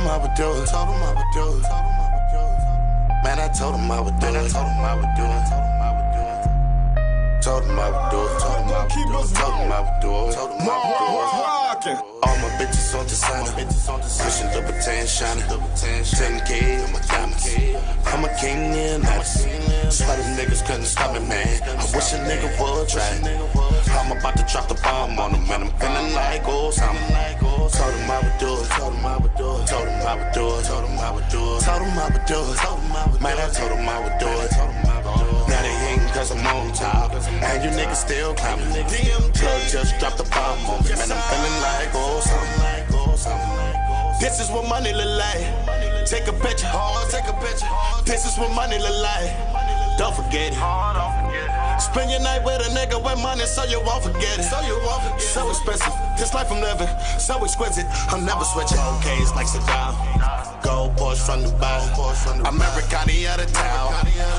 him I would do it. Told him I would do it. Man, I told him I would do it. Told him I would do it. Told him I would do it. Told him I would do it. Told him I would do it. Told him I would do it. All my bitches on designer. Pushing Louboutin shining. 10K on my diamonds. I'm a king in Atlas. Spite of niggas couldn't stop me, man. I wish a nigga would try. I'm about to drop the bomb on him, and I'm feeling like old something. Told him I would do it. Told him I would do it. Told him I would do it. Told him I would do it. Told him I would do it. Man, I told him I would do it. Now they hating cause I'm on top, and you niggas still climbing. Plug just dropped the bomb on me, man, I'm feeling like old something. This is what money look like. Take a picture, take a picture. This is what money look like. Don't forget it. Spend your night with a nigga with money so you won't forget it. So expensive, this life I'm living, so exquisite. I'm never switching. Okay, it's like Saddam. Gold Porsche from Dubai. Americani out of town.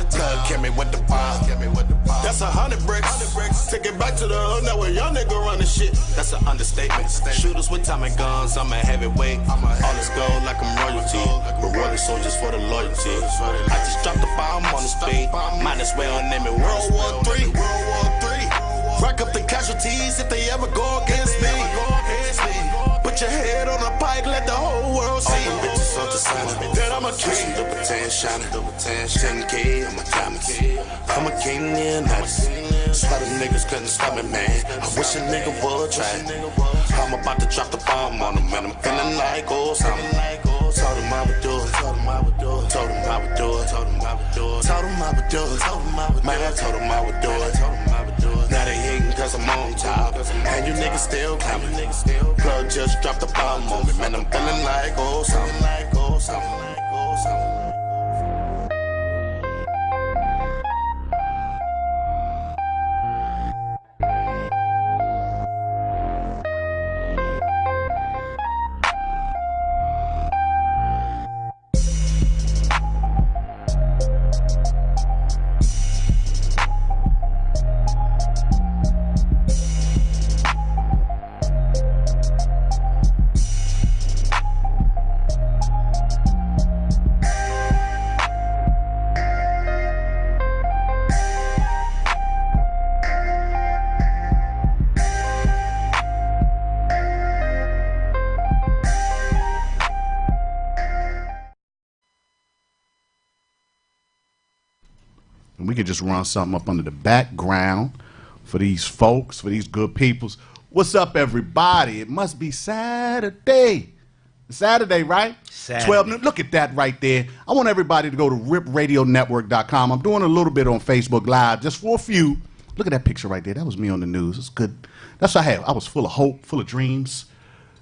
Plug came me with the bomb. That's 100 bricks. Take it back to the hood, now where young nigga running shit. That's an understatement. Shooters with Tommy guns, I'm a heavyweight. All this gold like I'm royalty. Rewarding soldiers for the loyalty. I just dropped the bomb on the speed. Might as well name it World War III. Rack up the casualties if they ever go against me. Put your head on a pike, let the whole world see. All the bitches on the side, that I'm a king. Louboutin shining, 10K on my diamonds. I'm a king in Atlas. Spite of niggas couldn't stop me, man. I wish a nigga would try. I'm about to drop the bomb on him, and I'm feeling like old something. Told him I would do it. Told him I would do it. Told him I would do it. Told him I would do it. Told him I would do it. Man, I told him I would do it. Now they hating cause I'm on top, and you niggas still climbing. Plug just dropped the bomb on me, man, I'm feeling like old something. We could just run something up under the background for these folks, for these good peoples. What's up, everybody? It must be Saturday. Saturday, right? Saturday. 12 noon. Look at that right there. I want everybody to go to ripradionetwork.com. I'm doing a little bit on Facebook Live, just for a few. Look at that picture right there. That was me on the news. It's good. That's what I have. I was full of hope, full of dreams.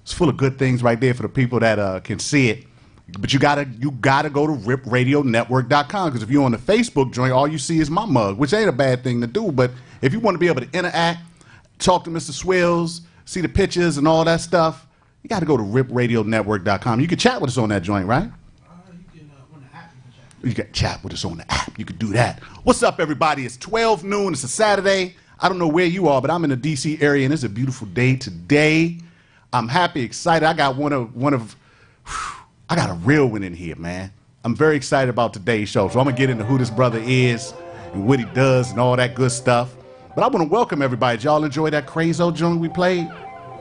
It's full of good things right there for the people that can see it. But you gotta go to ripradionetwork.com, because if you're on the Facebook joint, all you see is my mug, which ain't a bad thing to do. But if you want to be able to interact, talk to Mr. Swills, see the pictures and all that stuff, you got to go to ripradionetwork.com. You can chat with us on that joint, right? You can on the app. You can chat with us on the app. You can do that. What's up, everybody? It's 12 noon. It's a Saturday. I don't know where you are, but I'm in the D.C. area, and it's a beautiful day today. I'm happy, excited. I got I got a real one in here, man. I'm very excited about today's show. So I'm going to get into who this brother is and what he does and all that good stuff. But I want to welcome everybody. Did y'all enjoy that Crazo joint we played?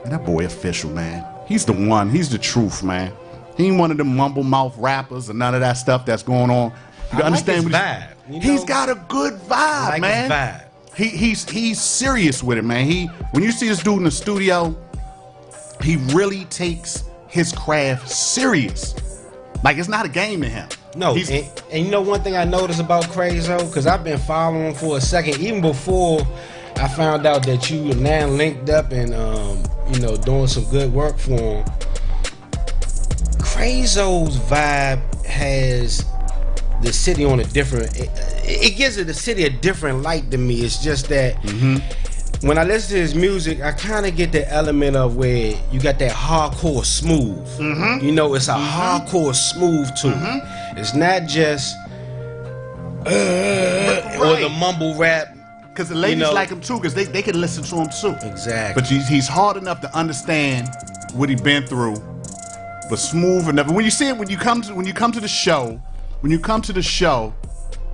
And that boy Official, man. He's the one. He's the truth, man. He ain't one of them mumble mouth rappers or none of that stuff that's going on. You understand like his vibe. You know? He's got a good vibe, like man. His vibe. He's serious with it, man. When you see this dude in the studio, he really takes his craft serious. Like, it's not a game to him. No, and you know one thing I noticed about Crazo, because I've been following him for a second, even before I found out that you were now linked up and doing some good work for him. Crazo's vibe has the city on a different. It gives the city a different light to me. It's just that. When I listen to his music, I kind of get the element of where you got that hardcore smooth. You know, it's a hardcore smooth to it. It's not just or the mumble rap. Because the ladies like him too, because they can listen to him too. Exactly. But he's hard enough to understand what he's been through but smooth enough. When you see it, when you come to the show,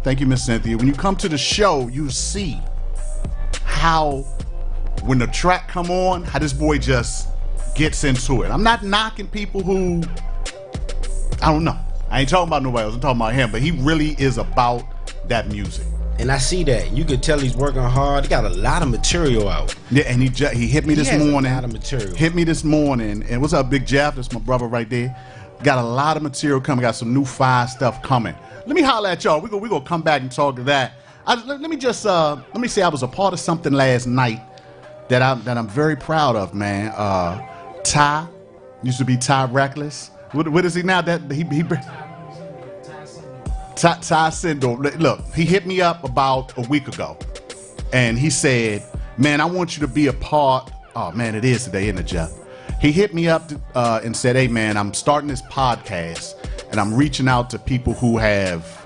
thank you, Miss Cynthia. When you come to the show, you see how when the track come on, how this boy just gets into it. I'm not knocking people who, I don't know. I ain't talking about nobody else. I'm talking about him. But he really is about that music. And I see that. You could tell he's working hard. He got a lot of material out. Yeah, and he hit me this morning. A lot of material. Hit me this morning. And what's up, Big Jeff? That's my brother right there. Got a lot of material coming. Got some new fire stuff coming. Let me holler at y'all. We gonna come back and talk to that. Let me say I was a part of something last night that I'm very proud of, man. Ty used to be Ty Reckless. What is he now? That he Ty Sindor. Look, he hit me up about a week ago, and he said, "Man, I want you to be a part." Oh man, it is today, isn't it, Jeff? He hit me up and said, "Hey man, I'm starting this podcast, and I'm reaching out to people who have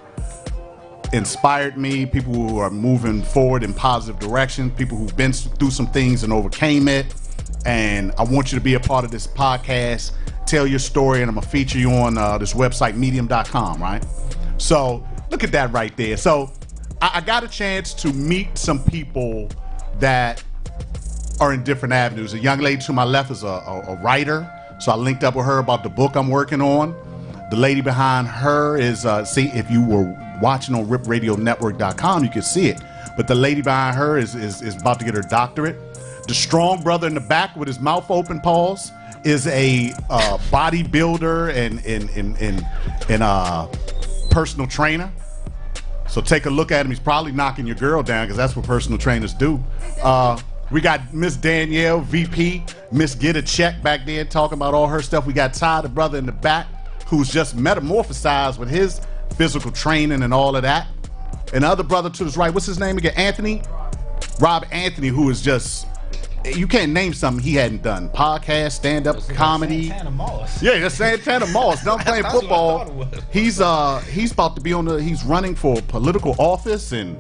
inspired me, people who are moving forward in positive direction, people who've been through some things and overcame it. And I want you to be a part of this podcast, tell your story, and I'm gonna feature you on this website, medium.com, right?" So look at that right there. So I got a chance to meet some people that are in different avenues. A young lady to my left is a writer, so I linked up with her about the book I'm working on. The lady behind her is, see, if you were watching on ripradionetwork.com, you could see it. But the lady behind her is about to get her doctorate. The strong brother in the back with his mouth open, pause, is a bodybuilder and personal trainer. So take a look at him. He's probably knocking your girl down because that's what personal trainers do. We got Miss Danielle, VP, Miss Get a Check back there talking about all her stuff. We got Ty, the brother in the back, who's just metamorphosized with his physical training and all of that. And the other brother to his right, what's his name again? Anthony? Rob Anthony, who is just, you can't name something he hadn't done. Podcast, stand-up, comedy. Santana Moss. Yeah, that's Santana Moss. Done playing football. He's about to be he's running for political office, and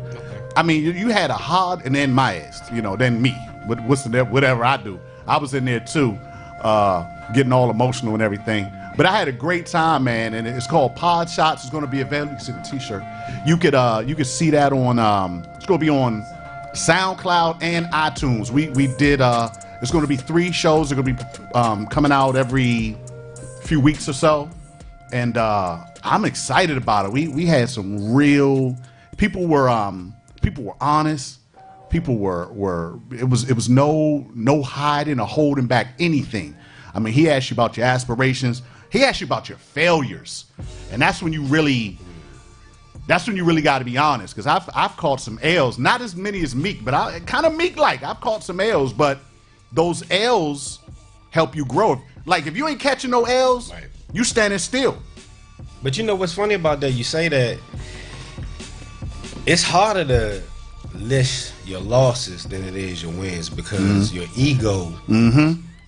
I mean, you had a hard, and then Myers, then me. Whatever I do. I was in there too, getting all emotional and everything. But I had a great time, man, and it's called Pod Shots. It's going to be available. You can see the T-shirt. You could see that on. It's going to be on SoundCloud and iTunes. We did. It's going to be 3 shows. They're going to be coming out every few weeks or so, and I'm excited about it. We had some real people were honest. People were. It was no hiding or holding back anything. I mean, he asked you about your aspirations. He asked you about your failures, and that's when you really got to be honest. Because I've caught some L's, not as many as Meek, but I kind of Meek-like. I've caught some L's, but those L's help you grow. Like if you ain't catching no L's, right, you standing still. But you know what's funny about that? You say that it's harder to list your losses than it is your wins because your ego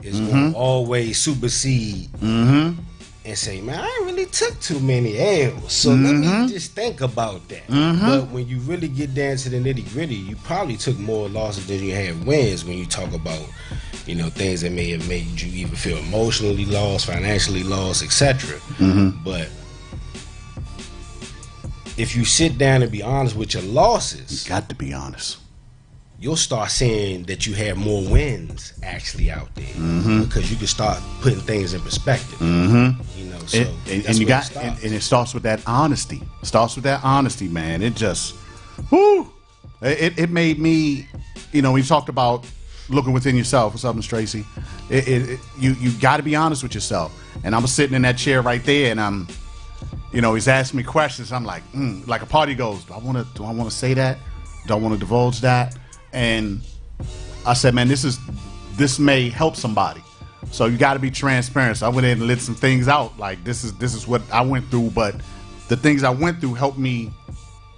is going to always supersede and say, man, I really took too many L's, so let me just think about that. But when you really get down to the nitty gritty, you probably took more losses than you had wins when you talk about, things that may have made you either feel emotionally lost, financially lost, etc. But if you sit down and be honest with your losses, you got to be honest. You'll start seeing that you have more wins actually out there because you can start putting things in perspective. So and it starts with that honesty. Man. It just, it made me, we talked about looking within yourself. What's up, Miss Tracy? You got to be honest with yourself. And I was sitting in that chair right there, and he's asking me questions. I'm like, like a party goes, do I want to say that? Do I want to divulge that? And I said, man, this may help somebody. So you got to be transparent. So I went in and lit some things out. Like this is what I went through, but the things I went through helped me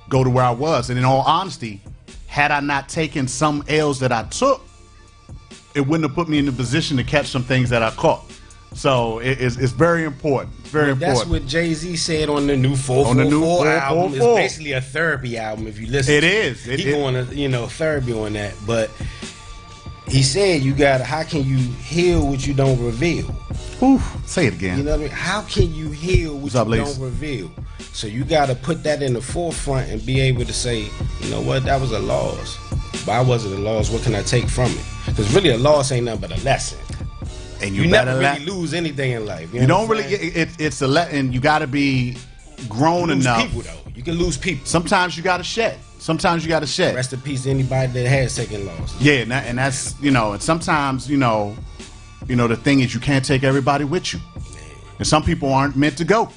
go to where I was. And in all honesty, had I not taken some L's that I took, it wouldn't have put me in the position to catch some things that I caught. So it's very important. That's what Jay-Z said on the new 444 album. It's basically a therapy album if you listen. It is. He's going to therapy on that. But he said how can you heal what you don't reveal? Oof, say it again. You know what I mean? How can you heal what up, you ladies? don't reveal? So you got to put that in the forefront and be able to say, you know what, that was a loss. Why was it a loss? What can I take from it? Because really a loss ain't nothing but a lesson. And You never really lose anything in life. You don't really. It's a and you got to be grown enough. People though, you can lose people. Sometimes you got to shed. Sometimes you got to shed. Rest in peace to anybody that had second losses. Yeah, and that's and sometimes the thing is you can't take everybody with you, and some people aren't meant to go.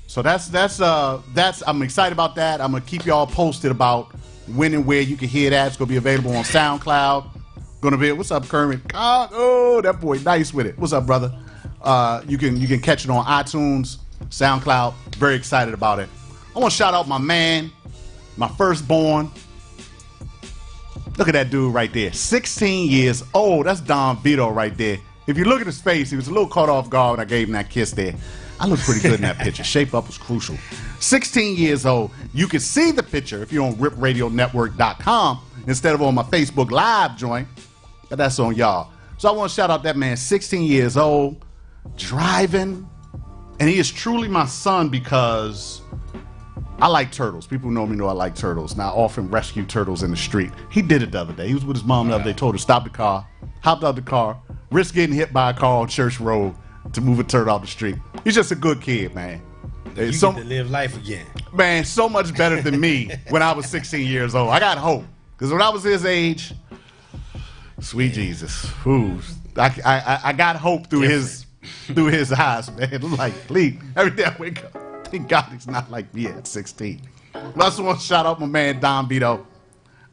So that's I'm excited about that. I'm gonna keep y'all posted about when and where you can hear that. It's gonna be available on SoundCloud. Gonna be what's up, Kermit? Oh, that boy, nice with it. What's up, brother? You can catch it on iTunes, SoundCloud. Very excited about it. I want to shout out my man, my firstborn. Look at that dude right there, 16 years old. That's Don Vito right there. If you look at his face, he was a little caught off guard when I gave him that kiss there. I looked pretty good in that picture. Shape up was crucial. 16 years old. You can see the picture if you're on ripradionetwork.com instead of on my Facebook Live joint. But that's on y'all. So I want to shout out that man, 16 years old, driving. And he is truly my son because I like turtles. People who know me know I like turtles. Now, I often rescue turtles in the street. He did it the other day. He was with his mom the other day, told her to stop the car, hopped out the car, risked getting hit by a car on Church Road to move a turtle off the street. He's just a good kid, man. You get to live life again. Man, so much better than me when I was 16 years old. I got hope. Because when I was his age, sweet Jesus. Ooh, I got hope through his eyes, man. I'm like, please, every day I wake up, thank God he's not like me at 16. But I just want to shout out my man, Don Vito.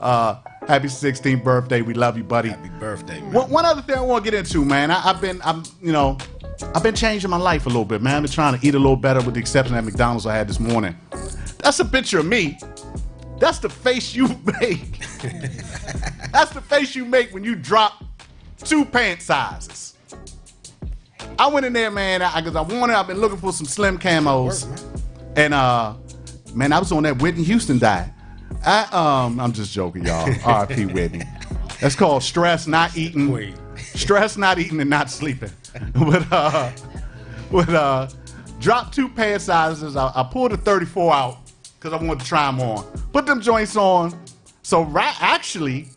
Happy 16th birthday. We love you, buddy. Happy birthday, man. One other thing I want to get into, man. I've been changing my life a little bit, man. I've been trying to eat a little better with the exception of that McDonald's I had this morning. That's a picture of me. That's the face you make. That's the face you make when you drop 2 pant sizes. I went in there, man, because I've been looking for some slim camos. And, man, I was on that Whitney Houston diet. I'm just joking, y'all. R.I.P. Whitney. That's called stress, not eating. Stress, not eating, and not sleeping. But dropped 2 pant sizes. I pulled a 34 out because I wanted to try them on. Put them joints on. So actually,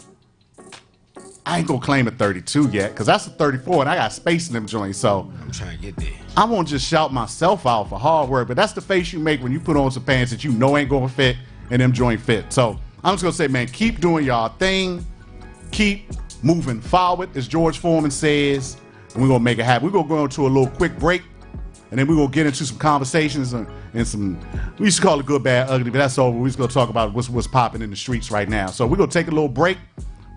I ain't gonna claim a 32 yet because that's a 34 and I got space in them joints. So I'm trying to get there. I won't just shout myself out for hard work, but that's the face you make when you put on some pants that you know ain't gonna fit and them joint fit. So I'm just gonna say, man, keep doing y'all thing. Keep moving forward, as George Foreman says, and we're gonna make it happen. We're gonna go into a little quick break, and then we're gonna get into some conversations and some, we used to call it good, bad, ugly, but that's over. We're just gonna talk about what's popping in the streets right now. So we're gonna take a little break.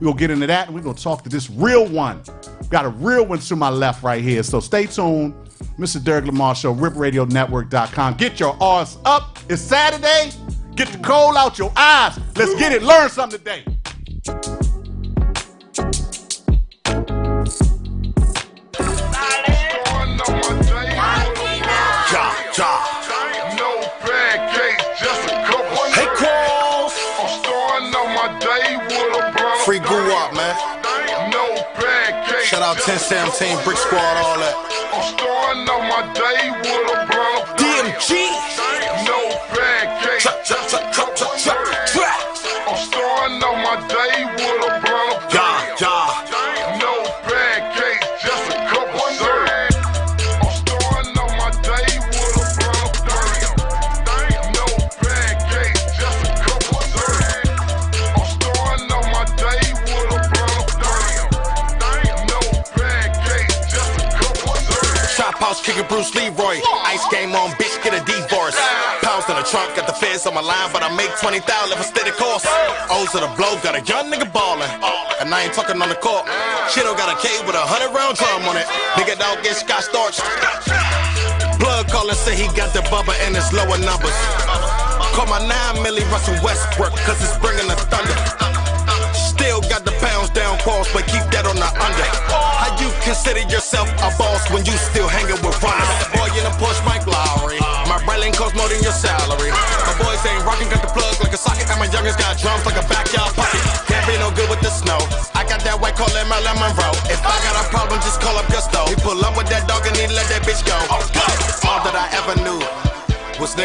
We're gonna get into that, and we're gonna talk to this real one. Got a real one to my left right here. So stay tuned. Mr. Derik Lamar Show, ripradionetwork.com. Get your arse up. It's Saturday. Get the coal out your eyes. Let's get it. Learn something today. Free goo up, man. Shout out 1017, Brick Squad, all that. DMG. No pancakes. Trap, trap, trap, trap, trap, trap, trap. I'm starting on my day with a brown. Yeah, yeah. No pancakes, just a couple of serves. I'm starting on my day with a brown. No pancakes, just a couple of serves. I'm starting on my day with a brown. No pancakes, just a couple of serves. Chop house kicking Bruce Leroy. Ice game on, bitch, get a divorce. Pounds in the trunk, got the feds on my line, but I make 20,000 for steady course. O's to the blow, got a young nigga ballin', and I ain't talking on the court. Shit'll got a K with 100-round drum on it. Nigga don't get scotch starch. Blood callin' say he got the bubba in his lower numbers. Call my 9 milli Russell Westbrook, cause it's bringing the thunder. Still got the pounds down cross, but keep that on the under. How you consider yourself a boss when you still hanging with runners? Boy, you done push Mike Lowry. My brailing costs more than your salary. My boys ain't rocking, got the plug like a socket, and my youngest got drums like a backyard pocket. Can't be no good with the snow. I got that white collar in my Monroe. If I got a problem, just call up Gusto. He pull up with that dog and he let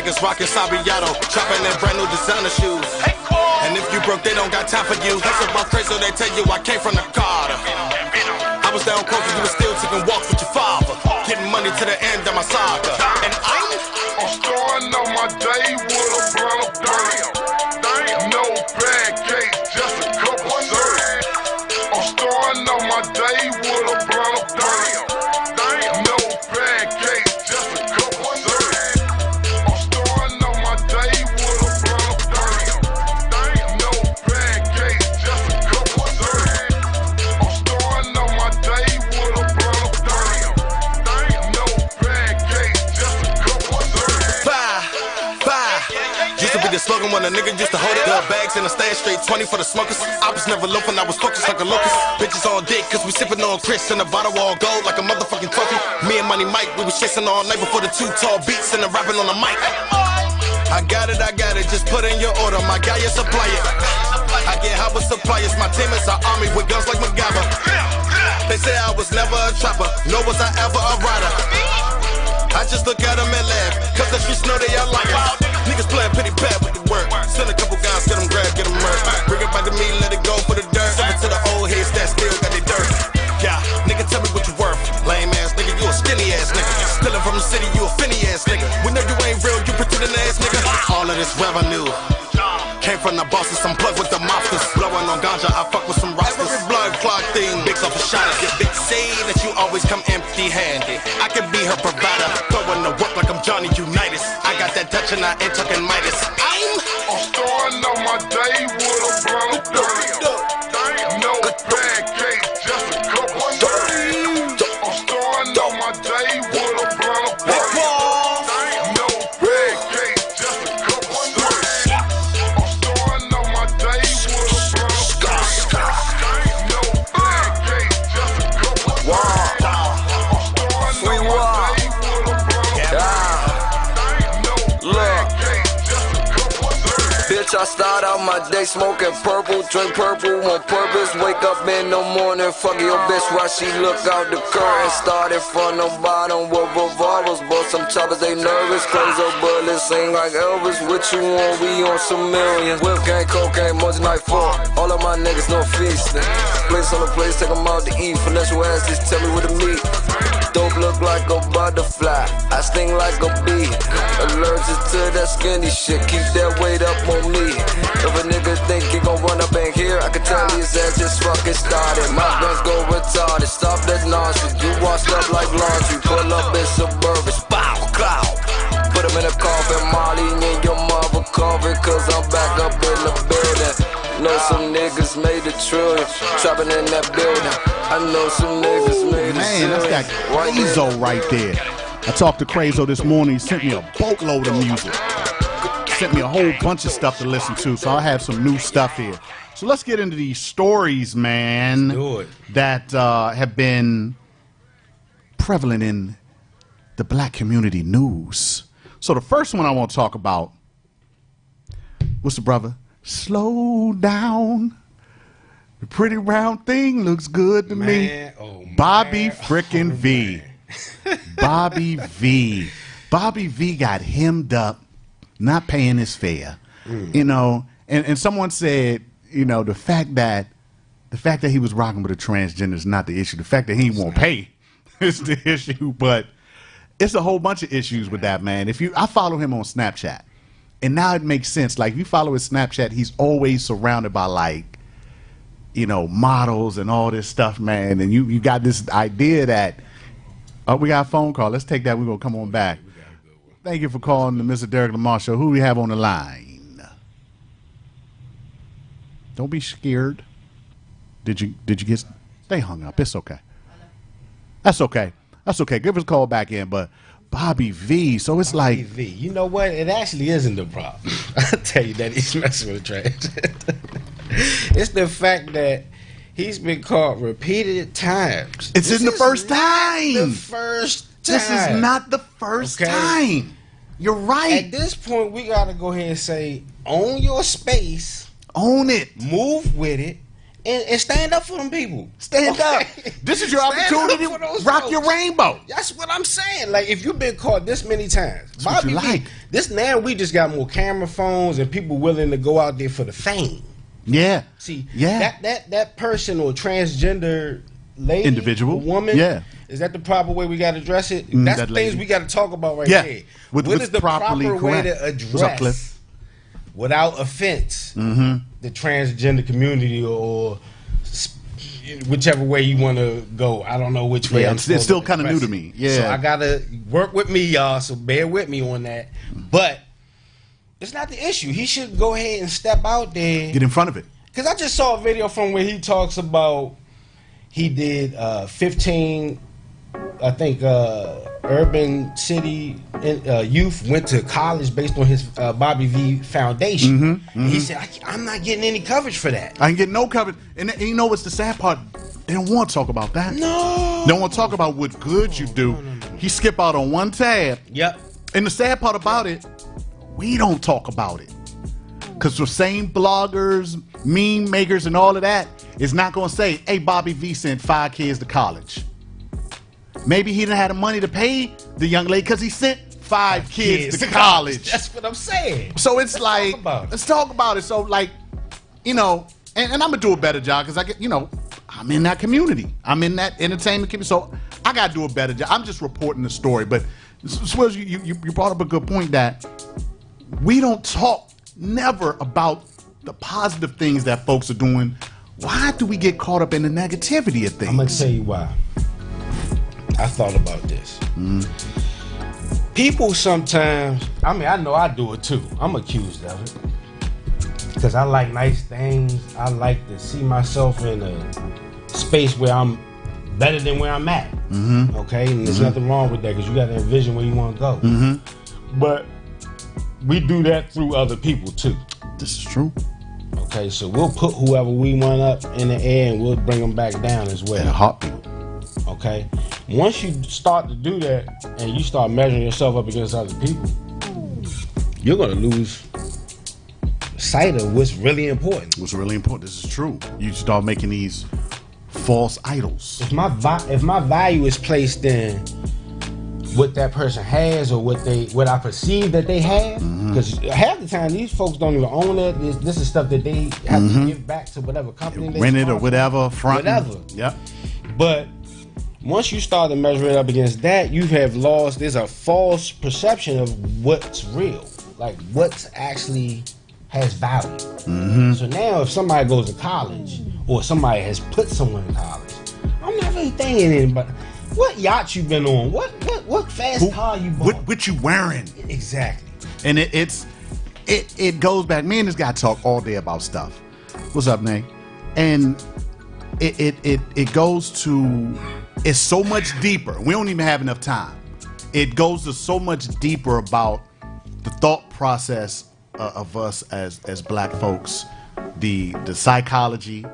niggas rockin' Sabiato, shopping in brand new designer shoes. And if you broke, they don't got time for you. That's about crazy, so they tell you I came from the Carter. I was down close, you was still taking walks with your father, getting money to the end of my saga. And I'm starting on my day with a blunt of damn. No bad cake, just a couple serves. I'm starting on my day with a blunt of damn. No bad cake, just a couple serves. I'm starting on my day with a blunt of damn. No bad cake, just a couple serves. I'm starting on my day with a blunt of damn. No bad cake, just a couple serves. Bye. Used to be the slogan when a nigga used to hold it. Got bags in the stash, straight 20 for the smokers. I was never loafing, I was focused like a locust. Bitches on dick, cause we sippin' on Chris. And the bottle all gold like a motherfucking trophy. Me and Money Mike, we was chasing all night before the 2 tall beats and the rapping on the mic. I got it, just put in your order. My guy, you supply it. I get hot with suppliers, my team is an army with guns like MacGyver. They say I was never a trapper, nor was I ever a rider. I just look at them and laugh, cause the streets know they are liars. Niggas playing pity pat with the work. Send a couple guys, get them grab, get them murked. Bring it back to me, let it go for the dirt. Send it to the old heads that still got their dirt. Yeah, nigga, tell me what you worth. Lame ass nigga, you a skinny ass nigga. Stealing from the city, you a finny ass nigga. We know you ain't real, you pretending ass nigga. All of this revenue came from the bosses, I'm plugged with the mobsters. Blowing on ganja, I fuck with some rosters. Every blood clot thing, bigs off a shot at your bitch. Say that you always come empty-handed. I can be her provider, throwing the work like I'm Johnny Unitas. I got that Dutch and I ain't talking Midas. I'm starting on my day with a blunt of damn. No bad cake, just a couple serves. I'm starting on my day with a blunt of damn. No bad cake, just a couple serves. I'm starting on my day with a blunt of damn. No bad cake, just a couple serves. I'm starting on my day with a blunt of damn. No bad cake, just a couple serves. Bitch, I start out my day smoking purple, drink purple on purpose. Wake up in the morning, fuck your bitch while she look out the curtain. Started from the bottom with revolvers, bought some choppers, they nervous. Close up bullets, sing like Elvis. What you want? We on some millions. Whip gang, cocaine, much night fall. All of my niggas no feasting. Place on the place, take them out to eat. Finesse your ass, just tell me what to meet. Dope look like a butterfly, I sting like a bee. Allergic to that skinny shit, keep that weight up on me. If a nigga think he gon' run up in here, I can tell his ass just fucking started. My guns go retarded, stop that nonsense. You washed up like laundry, pull up in Suburban, bow, cloud. Put him in a coffin, Molly in your mother coffin, cause I'm back up in the building. Know some niggas made a trillion, trapping in that building. I know some niggas made a Man, that's that Crazo right there. I talked to Crazo this morning. He sent me a boatload of music. Sent me a whole bunch of stuff to listen to, so I have some new stuff here. So let's get into these stories, man, that have been prevalent in the black community news. So the first one I want to talk about, what's the brother? Slow down. The pretty round thing looks good to me. Oh, Bobby frickin' V. Bobby V. Bobby V got hemmed up, not paying his fare. You know, and someone said, you know, the fact that he was rocking with a transgender is not the issue. The fact that he won't pay is the issue. But it's a whole bunch of issues with that, man. I follow him on Snapchat, and now it makes sense. Like, if you follow his Snapchat, he's always surrounded by, like, you know, models and all this stuff, man. And you got this idea that, oh, we got a phone call. Let's take that. We're going to come on back. Thank you for calling the Mr. Derik Lamar Show. Who do we have on the line? Don't be scared. Did you get? They hung up. It's okay. That's okay. That's okay. Give us a call back in. But Bobby V. So it's Bobby like V. You know what? It actually isn't the problem. I'll tell you that he's messing with the trash. It's the fact that he's been caught repeated times. It's in the first time. The first time. This is not the first time. You're right. At this point, we gotta go ahead and say, own your space. Own it. Move with it. and stand up for them people. Stand up. This is your opportunity to rock your rainbow. That's what I'm saying. Like, if you've been caught this many times, That's what you like. this now we just got more camera phones and people willing to go out there for the fame. Yeah. See, Yeah. that person or transgender lady, Individual. or woman, Yeah. is that the proper way we got to address it? Mm, That's that the things lady. we got to talk about right Yeah. there. What is the properly proper way correct? to What's up, Cliff? address, without offense, the transgender community or whichever way you want to go? I don't know which way. Yeah, I'm it's supposed still to kind of new express to it. me. Yeah. So I gotta work with me, y'all. So bear with me on that. But it's not the issue. He should go ahead and step out there. Get in front of it. Because I just saw a video from where he talks about he did 15, I think, urban city youth went to college based on his Bobby V Foundation. He said, I'm not getting any coverage for that. I can get no coverage. And you know what's the sad part? They don't want to talk about that. No. They don't want to talk about what good you do. He skip out on one tab. Yep. And the sad part about it, we don't talk about it. Because the same bloggers, meme makers, and all of that is not going to say, hey, Bobby V sent 5 kids to college. Maybe he didn't have the money to pay the young lady because he sent 5 kids to college. That's what I'm saying. So it's like, talk about it. let's talk about it. So, like, you know, and I'm going to do a better job because I get, you know, I'm in that community. I'm in that entertainment community. So I got to do a better job. I'm just reporting the story. But, Swills, you brought up a good point that we don't talk never about the positive things that folks are doing. Why do we get caught up in the negativity of things? I'm going to tell you why. I thought about this. People sometimes, I mean, I know I do it too. I'm accused of it. Because I like nice things. I like to see myself in a space where I'm better than where I'm at. Okay? And there's nothing wrong with that because you got to envision where you want to go. But we do that through other people too. This is true. Okay, so we'll put whoever we want up in the air and we'll bring them back down as well. In a heartbeat. Okay? Once you start to do that and you start measuring yourself up against other people, you're going to lose sight of what's really important. What's really important. This is true. You start making these false idols. If my value is placed in what that person has or what I perceive that they have, because half the time these folks don't even own it. This is stuff that they have to give back to whatever company they Rent it or sponsor. whatever, front. Whatever. Yep. But once you start to measure it up against that, you have lost. There's a false perception of what's real, like what's actually has value. So now, if somebody goes to college or somebody has put someone in college, I'm not really thinking anybody. What yacht you been on? What fast car you bought? What you wearing? Exactly. And it goes back. Me and this guy talk all day about stuff. What's up, Nate? And it goes to, it's so much deeper. We don't even have enough time. It goes to so much deeper about the thought process of us as black folks, the psychology,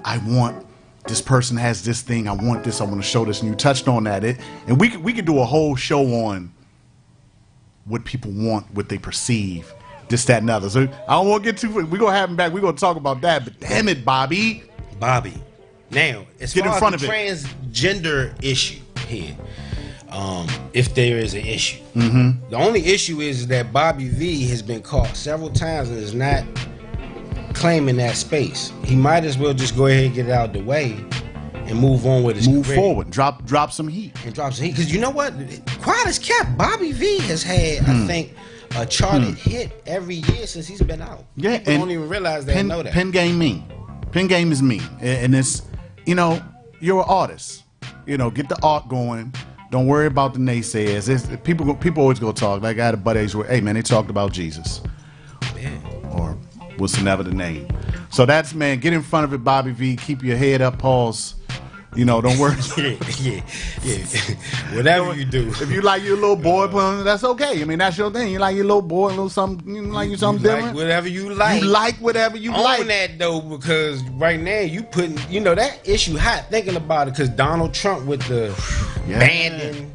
I want this person has this thing, I want this, I want to show this, and you touched on that. And we could do a whole show on what people want, what they perceive, this, that, and other. So I don't want to get too. We're gonna have him back. We're gonna talk about that. But damn it, Bobby. Now, as Get far in front as of the it. transgender issue here, if there is an issue, the only issue is that Bobby V has been caught several times and is not claiming that space. He might as well just go ahead and get it out of the way and move on with his Move career. forward. Drop some heat. And drop some heat. Because you know what? Quiet as kept, Bobby V has had, I think, a charted hit every year since he's been out. Yeah, People and don't even realize they know that. Pen game mean. Pen game is mean. And it's, you know, you're an artist. You know, get the art going. Don't worry about the naysayers. People always go talk. Like I had a buddy where, hey man, they talked about Jesus. Yeah. Or what's never the name. So that's, man, get in front of it, Bobby V. Keep your head up, pause. You know, don't worry. yeah. Whatever you do. If you like your little boy, that's okay. I mean, that's your thing. You like your little boy, a little something. You like something Like different. whatever you like. You like whatever you Own like. that though, because right now you putting, you know, that issue hot thinking about it, because Donald Trump with the Yeah. banning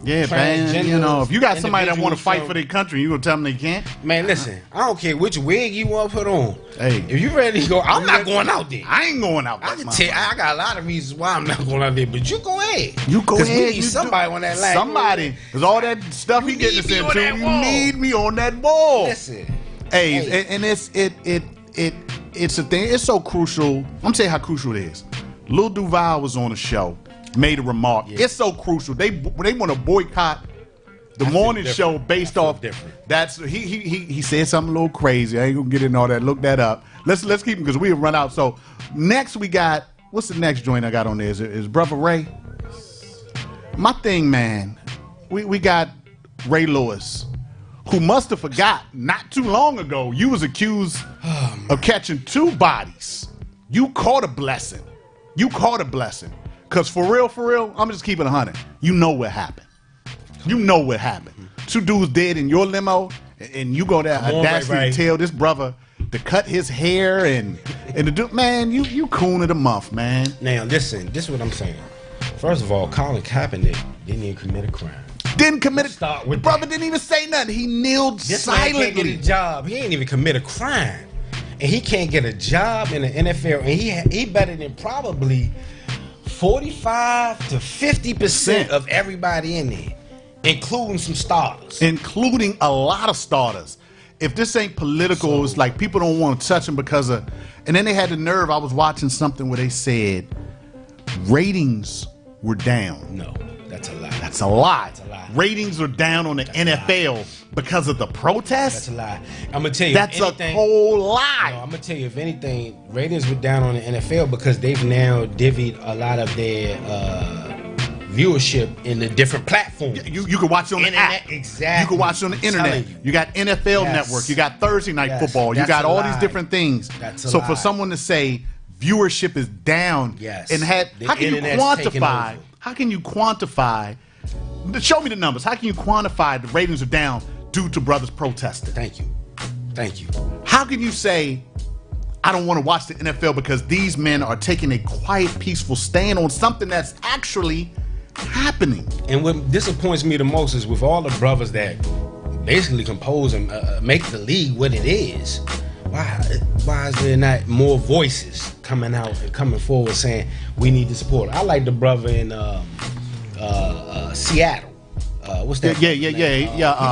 Yeah, man. You know, if you got somebody that want to fight from- for their country, you gonna tell them they can't? Man, listen, I don't care which wig you want to put on. Hey. If you ready to go, I'm not going out there. I ain't going out. I can tell you, I got a lot of reasons why I'm not going out there, but you go ahead. You go 'Cause ahead. We need somebody on that line. Somebody, because all that stuff he getting us need me on into, that you wall. need me on that wall. Listen, Hey, and it's a thing. It's so crucial. I'm gonna tell you how crucial it is. Lil Duval was on a show, made a remark. Yeah. It's so crucial. They want to boycott the morning show based off. That's he said something a little crazy. I ain't gonna get into all that. Look that up. Let's keep him because we'll run out. So next we got, what's the next joint I got on there? Is Brother Ray? My thing, man. We got Ray Lewis, who must have forgot not too long ago you was accused of catching 2 bodies. You caught a blessing. Because for real, I'm just keeping it 100. You know what happened. 2 dudes dead in your limo, and you go there audacity to tell this brother to cut his hair and to do, man, you coon of the month, man. now listen, this is what I'm saying. First of all, Colin Kaepernick didn't even commit a crime. Didn't commit it. Start with Brother that. didn't even say nothing. He kneeled This man can't get silently. a job. He ain't even commit a crime, and he can't get a job in the NFL. And he better than probably 45 to 50% of everybody in there, including some starters. Including a lot of starters. If this ain't political, it's like people don't want to touch him because of. And then they had the nerve. I was watching something where they said ratings were down. No, that's a lie. That's a lie. That's a lie. Ratings are down on the NFL because of the protests. That's a lie. I'm gonna tell you. That's a whole lie. No, I'm gonna tell you. If anything, ratings were down on the NFL because they've now divvied a lot of their viewership in the different platforms. You can watch it on the Internet, app. exactly. You can watch it on the I'm internet. telling You got NFL Yes. Network. You got Thursday Night Yes. Football. You That's got a all these lie. different things. That's a So for lie. someone to say viewership is down, Yes. and The how can you internet's taking quantify? over. How can you quantify? Show me the numbers. How can you quantify the ratings are down due to brothers protesting? Thank you. How can you say I don't want to watch the NFL because these men are taking a quiet, peaceful stand on something that's actually happening? And what disappoints me the most is with all the brothers that basically compose and make the league what it is. Why is there not more voices coming out and coming forward saying we need to support? I like the brother in Seattle. What's that? Yeah.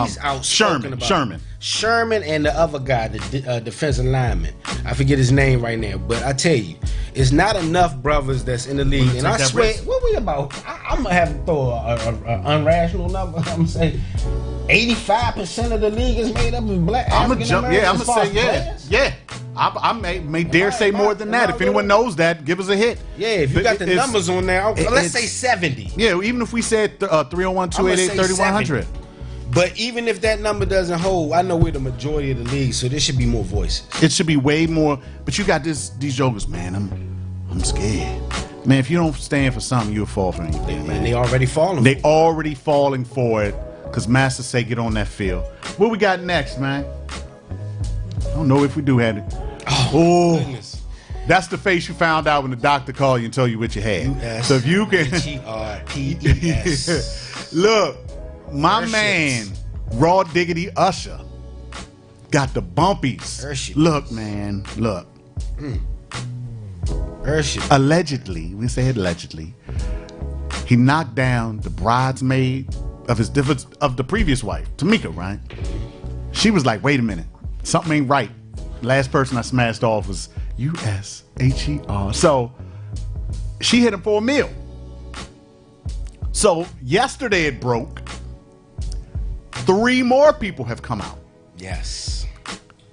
He's outspoken about Sherman and the other guy, the defensive lineman. I forget his name right now, but I tell you, it's not enough brothers that's in the league. And I swear, what we about? I'm gonna have to throw a unrational number. I'm gonna say 85% of the league is made up of black. I'm gonna jump. Yeah, I'm African-Americans gonna as say far as players. yeah. I may dare say more than that. If anyone knows that, give us a hit. Yeah, if you got the numbers on there, let's say 70. Yeah, even if we said 301-288-3100. But even if that number doesn't hold, I know we're the majority of the league, so there should be more voices. It should be way more. But you got these jokers, man. I'm scared. Man, if you don't stand for something, you'll fall for anything, man. They already falling. They already falling for it because Master say get on that field. What we got next, man? I don't know if we do have it. Oh, goodness. That's the face you found out when the doctor called you and told you what you had. So if you can USPES. look, my Her man, shits. Raw Diggity Usher, got the bumpies. Her shit. Look, man, look. Urshit. Allegedly, we say it allegedly, he knocked down the bridesmaid of the previous wife, Tamika, right? She was like, wait a minute, something ain't right. Last person I smashed off was USHER. So she hit him for a meal. So yesterday it broke. 3 more people have come out. Yes.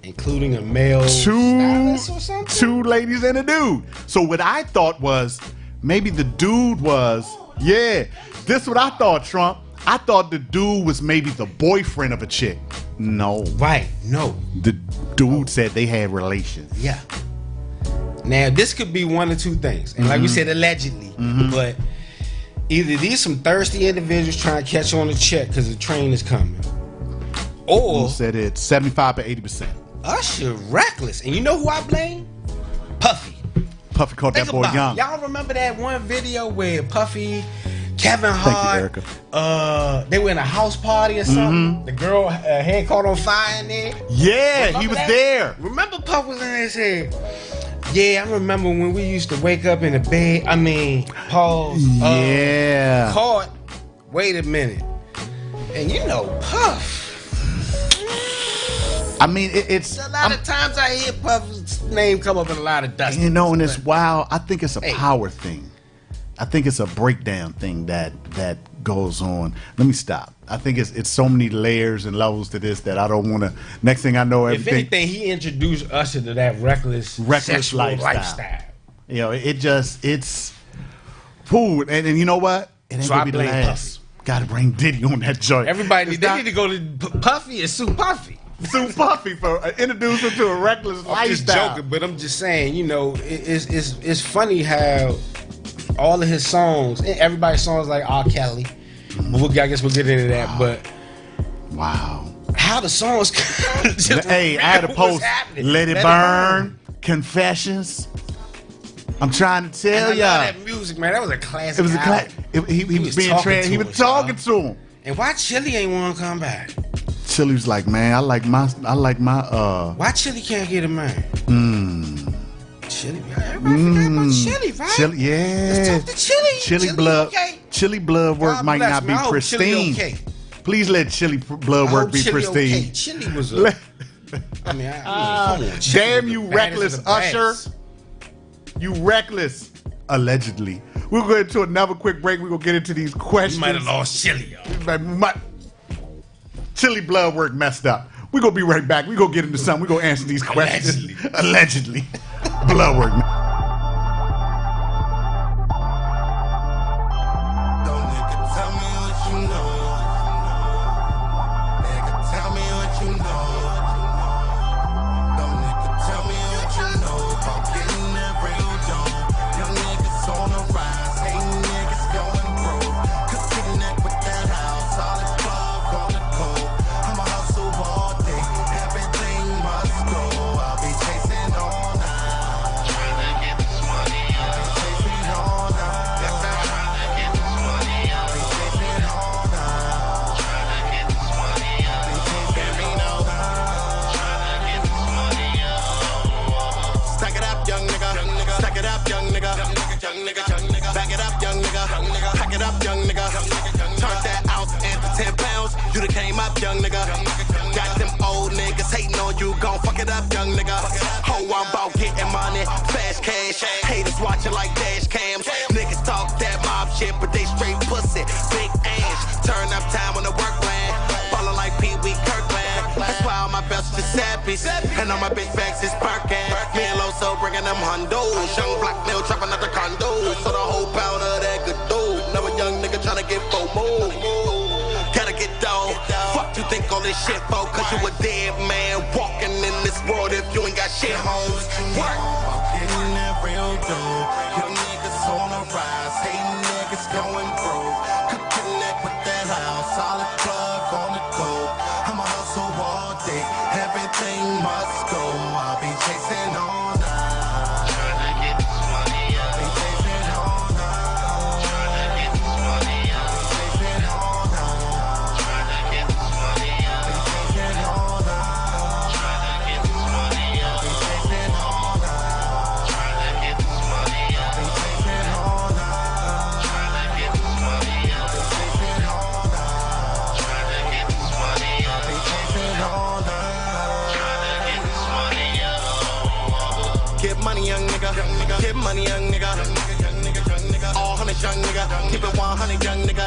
Including a male Two stylist or something? ladies and a dude. So what I thought was maybe the dude was, this is what I thought, Trump. I thought the dude was maybe the boyfriend of a chick. No. Right. No. The dude said they had relations. Yeah. Now, this could be one or two things. And like we said, allegedly. But either these some thirsty individuals trying to catch on the check because the train is coming. Or Who said it's 75 to 80%. Usher reckless. And you know who I blame? Puffy. Puffy caught Think that boy about young. it. Y'all remember that one video where Puffy Kevin Hart. Thank you, They were in a house party or something. The girl head caught on fire in there. Yeah, he Remember was that? there. Remember Puff was in there and said, yeah, I remember when we used to wake up in the bed. I mean, pause. Yeah. Caught. Wait a minute. And you know, Puff. I mean, it's A lot of times I hear Puff's name come up in a lot of dust. you know, and it's wild. I think it's a Hey. power thing. I think it's a breakdown thing that goes on. Let me stop. I think it's so many layers and levels to this that I don't want to. Next thing I know, If everything. anything, he introduced us into that reckless sexual lifestyle. You know, it's food, and you know what? It ain't So gonna I be the blame last. Got to bring Diddy on that joint. Everybody, It's they not- need to go to Puffy and sue Puffy. Sue Puffy for introducing to a reckless I'm just lifestyle. joking, but I'm just saying, you know, it's funny how all of his songs, everybody's songs like R. Kelly, but I guess we'll get into that. But Wow. how the songs, just Hey, I had a what's post. happening. Let it burn. Confessions. I'm trying to And I tell love y'all. that music, man. That was a classic. It was a album. class. He was was being talking trans. to He was us, talking y'all. to him. And why Chili ain't want to come back? Chili was like, man, I like my Why Chili can't get a man? Chili, everybody forgot about Chili, right? Chili, Let's yeah. talk to Chili. Chili blood. okay? Chili blood work God might bless, not man. I be hope Chili pristine. okay. Please let chili blood I work hope be Chili pristine. okay. Chili was a. Let- I mean, come on. Chili Damn was you, the baddest reckless of the baddest. Usher. You reckless. Allegedly. We'll go into another quick break. We're going to get into these questions. You might have lost Chili, y'all. Chili blood work messed up. We're going to be right back. We're going to get into something. We're going to answer these questions. Allegedly. Blood work. Don't nigga tell me what you know. Nigga tell me what you know. Don't nigga tell me what you know. About getting that real dough. Young niggas on the rise. Hating niggas going broke. Cooking that with that house. Solid plug on the cold. I'ma hustle all day. Everything must go. I'll be chasing all night. Trying to get this money up. Chasing all night. Yes, I'm trying to get this money up. Chasing all night. Trying to get this money up. Chasing all night. Trying to get this money up. Stack it up, young nigga. Stack it up, young nigga. Young nigga, young nigga. Back it up, young nigga. Pack it up, young nigga. Turn that ounce into 10 pounds. You done came up, young nigga. Got them old niggas hating on you. Gon' fuck it up, young nigga. Ho, I'm about getting money. Fast cash. Haters watching like dash cams. Niggas talk that mob shit, but they straight pussy. Big ass. Turn up time on the work land. Ballin' like Pee Wee Kirkland. That's why all my belts is sappies. And all my bitch bags is Birkin. Me and Loso bringing them hundos. Young black mill trapping at the condo. So the whole pound of that good dude. Now a young nigga tryna get FOMO. Gotta get dough. Fuck you think all this shit for? Cause you a dead man walking in this world if you ain't got shit homes. Work. Getting that real dough. Young niggas on the rise. Hating niggas going broke. Cooking that with that house. Solid plug on the coke. I'ma hustle all day. Everything must go. I'll be chasing all night. Trying to get this money up. Be chasing all night. Trying to get this money up. Be chasing all night. Trying to get this money up. Be chasing all night. Trying to get this money up. Be chasing all night. Trying to get this money up. Be chasing all night. Trying to get this money up. Be chasing all night. Trying to get this money up. Be chasing all night. Trying to get this money up. Get money, young nigga. Get money, young nigga. All hundred, young nigga. Keep it 100, young nigga.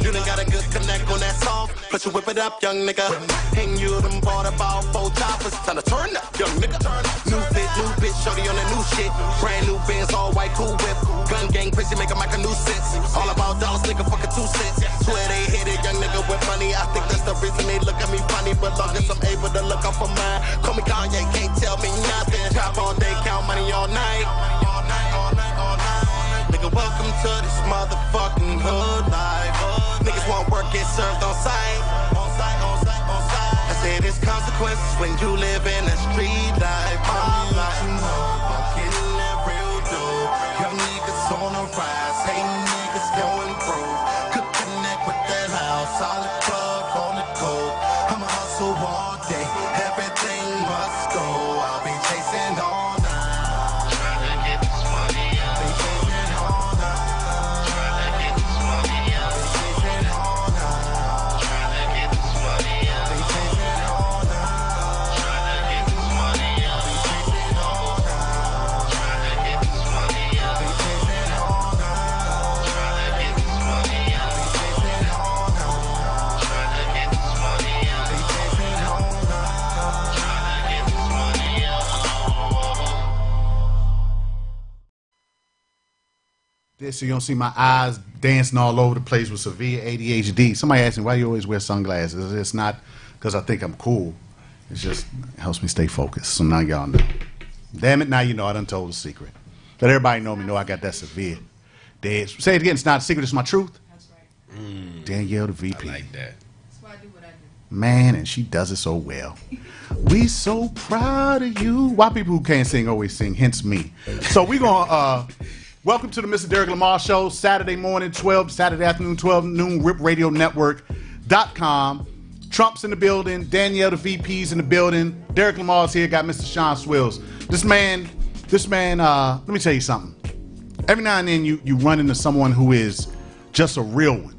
You done got a good connect on that song. Plus you whip it up, young nigga. And you done bought about 4 choppers. Time to turn up, young nigga. New fit, new bitch, shorty on the new shit. Brand new Benz, all white, cool whip. Gun gang, pussy, make 'em like a nuisance. All about dollars, nigga, fucking 2 cents. Swear they hit it, young nigga with money. I think that's the reason they look at me funny. But long as I'm able to look out for mine. Call me Kanye, can't tell me nothing. Chop all day, count money all night. All night, all night, all night. Nigga, welcome to this motherfucking hood life. Niggas want work, get served on site. On site, on site, on site. I say there's consequences when you live in a street life. I'm like, you know, I'm getting that real dough. Young niggas on the rise, hating niggas going broke. This, so you don't see my eyes dancing all over the place with severe ADHD. Somebody asked me, why you always wear sunglasses? It's not because I think I'm cool. It just helps me stay focused. So now y'all know. Damn it, now you know I done told the secret. But everybody know me, know I got that severe. Dead. Say it again, it's not a secret, it's my truth. That's right. Danielle, the VP. I like that. That's why I do what I do. Man, and she does it so well. We so proud of you. Why people who can't sing always sing, hence me. So we gonna welcome to the Mr. Derik Lamar Show, Saturday morning, Saturday afternoon, 12 noon, RipRadioNetwork.com. Trump's in the building, Danielle, the VP's in the building, Derik Lamar's here, got Mr. Sean Swills. This man, let me tell you something. Every now and then you run into someone who is just a real one.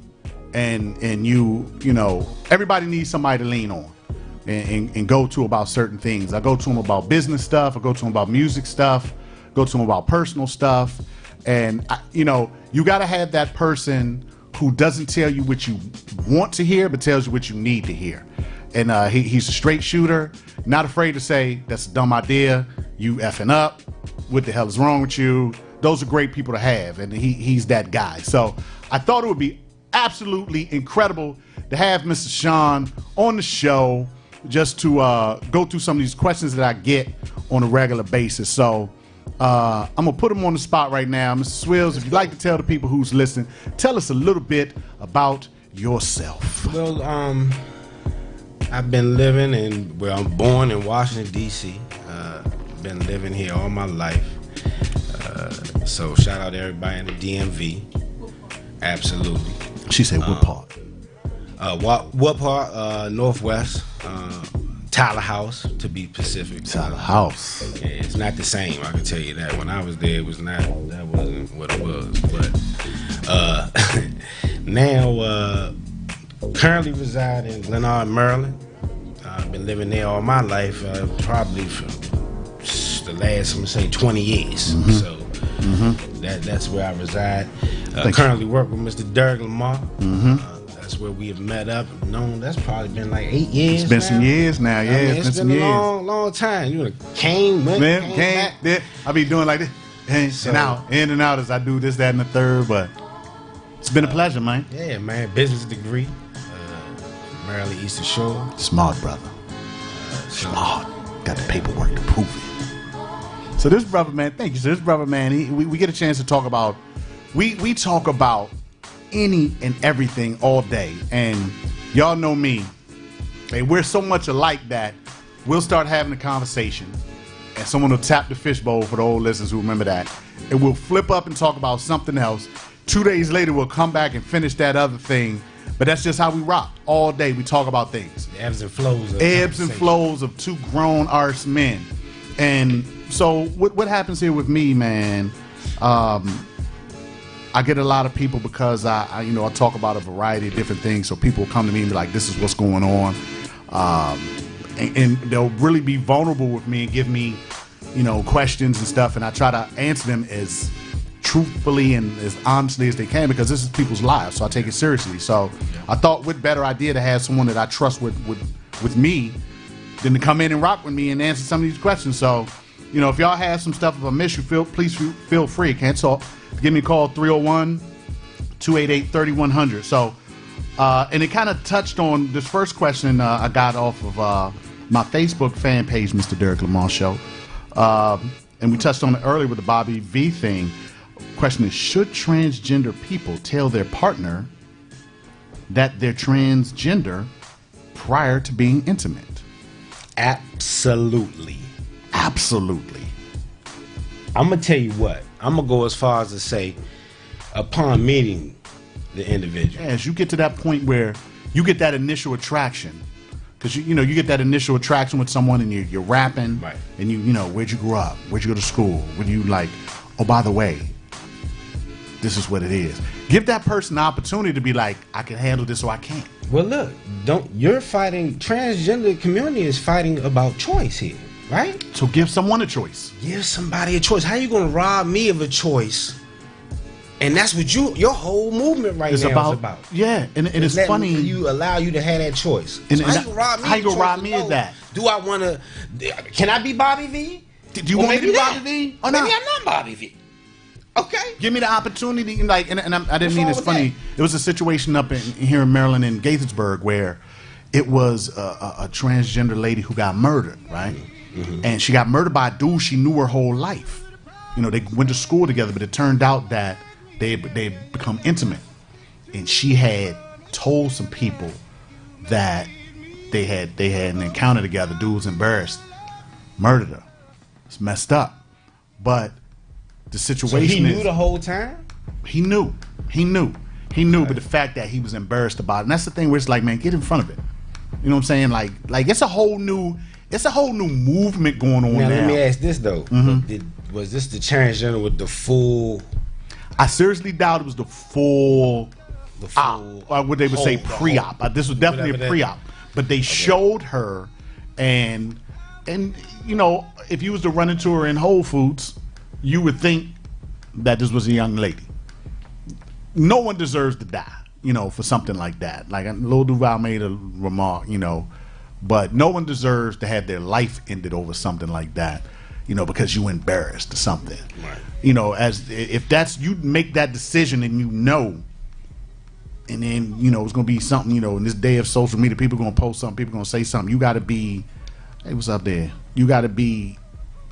And you know, everybody needs somebody to lean on and go to about certain things. I go to them about business stuff. I go to them about music stuff. Go to them about personal stuff. And, you know, you got to have that person who doesn't tell you what you want to hear, but tells you what you need to hear. And he's a straight shooter, not afraid to say, that's a dumb idea, you effing up, what the hell is wrong with you? Those are great people to have, and he's that guy. So I thought it would be absolutely incredible to have Mr. Sean on the show just to go through some of these questions that I get on a regular basis. So I'm gonna put him on the spot right now. Mr. Swills, if you'd like to tell the people who's listening, tell us a little bit about yourself. Well, I've been living I'm born in Washington, D.C. Been living here all my life. So shout out to everybody in the DMV. Absolutely. She said what part? What part? Northwest. Tyler House, to be specific. Tyler House. Yeah, it's not the same, I can tell you that. When I was there, that wasn't what it was. But now, currently reside in Glenard, Maryland. I've been living there all my life, probably for the last, I'm gonna say, 20 years. Mm-hmm. So that's where I reside. Currently work with Mr. Derik Lamar. Mm-hmm. That's where we have met up. Known that's probably been like 8 years. It's been some years now. Yeah, I mean, it's been some a years. long time. You came back. Yeah. I be doing like this, in and out as I do this, that, and the third. But it's been a pleasure, man. Yeah, man. Business degree, Maryland Eastern Shore. Smart brother. Smart. Got the paperwork to prove it. So this brother, man, thank you. So this brother, man, we get a chance to talk about. We talk about any and everything all day, and y'all know me. Hey, we're so much alike that we'll start having a conversation, and someone will tap the fishbowl for the old listeners who remember that, and we'll flip up and talk about something else. 2 days later, we'll come back and finish that other thing. But that's just how we rock all day. We talk about things. The ebbs and flows. Ebbs and flows of two grown arse men. And so what happens here with me, man? I get a lot of people because I talk about a variety of different things. So people come to me and be like, "This is what's going on," and they'll really be vulnerable with me and give me, questions and stuff. And I try to answer them as truthfully and as honestly as they can because this is people's lives. So I take it seriously. So I thought, what better idea to have someone that I trust with me than to come in and rock with me and answer some of these questions. So, if y'all have some stuff, if I miss you, please feel free. Can't talk. Give me a call, 301-288-3100. So, and it kind of touched on this first question I got off of my Facebook fan page, Mr. Derik Lamar Show. And we touched on it earlier with the Bobby V thing. Question is, should transgender people tell their partner that they're transgender prior to being intimate? Absolutely. Absolutely. I'm going to tell you what. I'm going to go as far as to say, upon meeting the individual. As you get to that point where you get that initial attraction, because you get that initial attraction with someone and you're rapping, right? And where'd you grow up? Where'd you go to school? Would you like, oh, by the way, this is what it is. Give that person the opportunity to be like, I can handle this or I can't. Well, look, transgender community is fighting about choice here, right? So give someone a choice. Give somebody a choice. How you gonna rob me of a choice? And that's what your whole movement now is about. Yeah, and it's funny. You allow you to have that choice. And, so how you rob me? How you gonna rob me of that? Do I want to? Can I be Bobby V? Do you want me to be Bobby V? Or maybe I'm not Bobby V. Okay. Give me the opportunity. Like, and I didn't mean wrong it's with funny. that? There was a situation up in here in Maryland, in Gaithersburg, where it was a transgender lady who got murdered, right? And she got murdered by a dude she knew her whole life. You know, they went to school together, but it turned out that they become intimate. And she had told some people that they had an encounter together. Dude was embarrassed, murdered her. It's messed up. But the situation So he knew is, the whole time? he knew. But the fact that he was embarrassed about it, and that's the thing where it's like, man, get in front of it. You know what I'm saying? Like it's a whole new movement going on now. Now let me ask this though: was this the transgender with the full? I seriously doubt it was the full or what they would say pre-op. This was definitely a pre-op, but they showed her, and you know, if you was to run into her in Whole Foods, you would think that this was a young lady. No one deserves to die, you know, for something like that. Like Lil Duval made a remark, you know, but no one deserves to have their life ended over something like that, you know, because you embarrassed or something. Right. You know, as if that's, you make that decision and you know, and then, you know, it's going to be something, you know, in this day of social media, people going to post something, people going to say something. You got to be, hey, what's up there? You got to be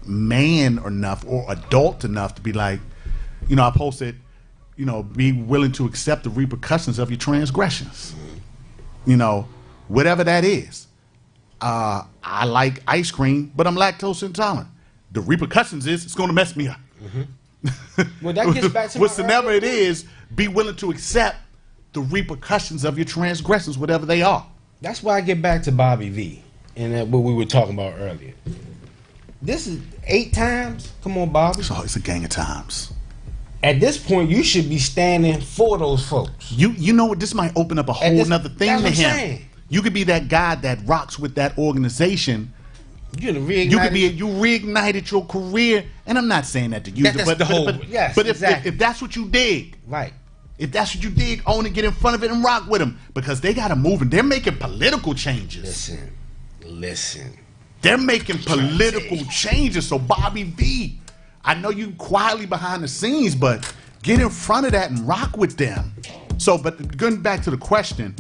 man enough or adult enough to be like, you know, I posted, you know, be willing to accept the repercussions of your transgressions. You know, whatever that is. I like ice cream, but I'm lactose intolerant. The repercussions is it's going to mess me up. Well, that gets back to whatever it is, be willing to accept the repercussions of your transgressions, whatever they are. That's why I get back to Bobby V and what we were talking about earlier. This is 8 times. Come on, Bobby. So it's a gang of times. At this point, you should be standing for those folks. You know what? This might open up a whole nother thing that's to what I'm him. saying. You could be that guy that rocks with that organization. You reignited your career, and I'm not saying that to you. That's the whole. Yes, but exactly. if that's what you dig, right? If that's what you dig, own it, get in front of it, and rock with them, because they got to move, and they're making political changes. Listen. They're making political changes. So Bobby V, I know you quietly behind the scenes, but get in front of that and rock with them. So, but going back to the question,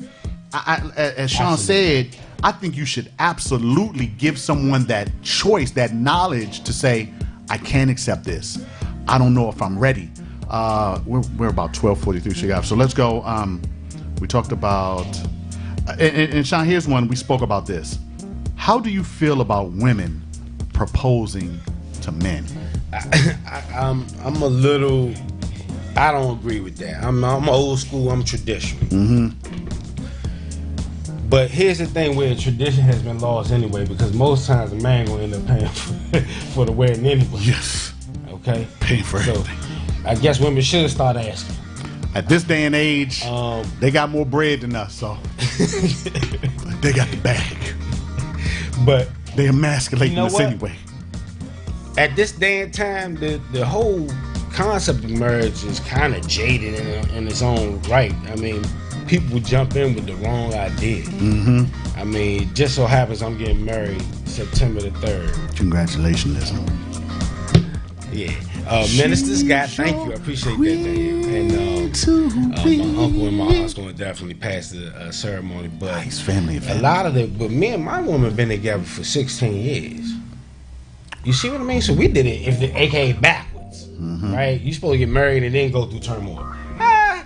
as Sean said, I think you should absolutely give someone that choice, that knowledge to say, I can't accept this. I don't know if I'm ready. We're about 12:43 Chicago. So let's go. We talked about, and Sean, here's one. We spoke about this. How do you feel about women proposing to men? I'm a little. I don't agree with that. I'm old school. I'm traditional. But here's the thing where tradition has been lost anyway, because most times a man gonna end up paying for the wedding anyway. Yes. Okay. Paying for everything. I guess women should start asking. At this day and age, they got more bread than us, so they got the bag. But they emasculating you know us what? anyway. At this day and time, the whole concept of marriage is kind of jaded in its own right. I mean, people jump in with the wrong idea. I mean, just so happens I'm getting married September the 3rd. Congratulations. Yeah. Minister Scott, thank you. I appreciate that, Daniel. And my uncle and my aunt's going to definitely pass the ceremony. But nice family. A lot of it, but me and my woman been together for 16 years. You see what I mean? So we did it, if the AKA backwards, right? You supposed to get married and then go through turmoil. I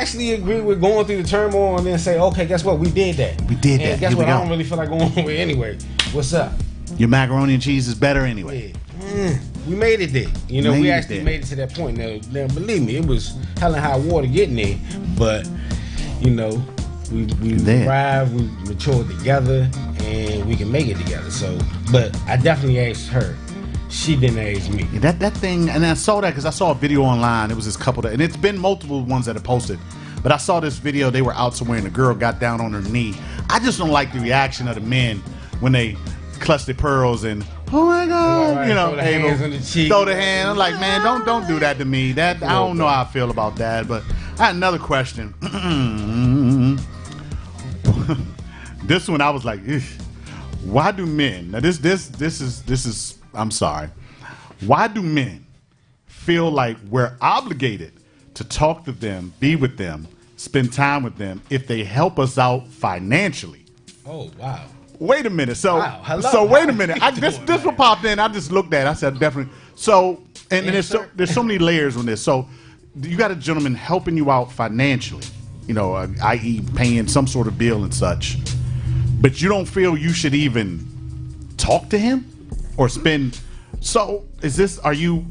actually agree with going through the turmoil and then say, okay, guess what? We did that. We did that. And guess what? I don't really feel like going with anyway. What's up? Your macaroni and cheese is better anyway. Yeah. We made it there. You know, we actually made it to that point. Now, believe me, it was hell and high water getting there. But, you know, we arrived, we matured together, and we can make it together. So, but I definitely asked her. She didn't ask me. Yeah, that thing, and I saw that because I saw a video online. It was this couple that, and it's been multiple ones that have posted. But I saw this video. They were out somewhere, and the girl got down on her knee. I just don't like the reaction of the men when they clutch their pearls and, oh my God, right, you know, throw the hands on the cheek. Throw the hand. I'm like, man, don't do that to me. That I don't know how I feel about that. But I had another question. This one I was like, why do men? Now this is. I'm sorry. Why do men feel like we're obligated to talk to them, be with them, spend time with them if they help us out financially. Oh, wow. Wait a minute. So, Wow. Hello. so wait a minute. How you This doing, what popped in. I just looked at it. I said definitely. So, and there's so many layers on this. So, you got a gentleman helping you out financially, you know, i.e., paying some sort of bill and such, but you don't feel you should even talk to him or spend. So, is this? Are you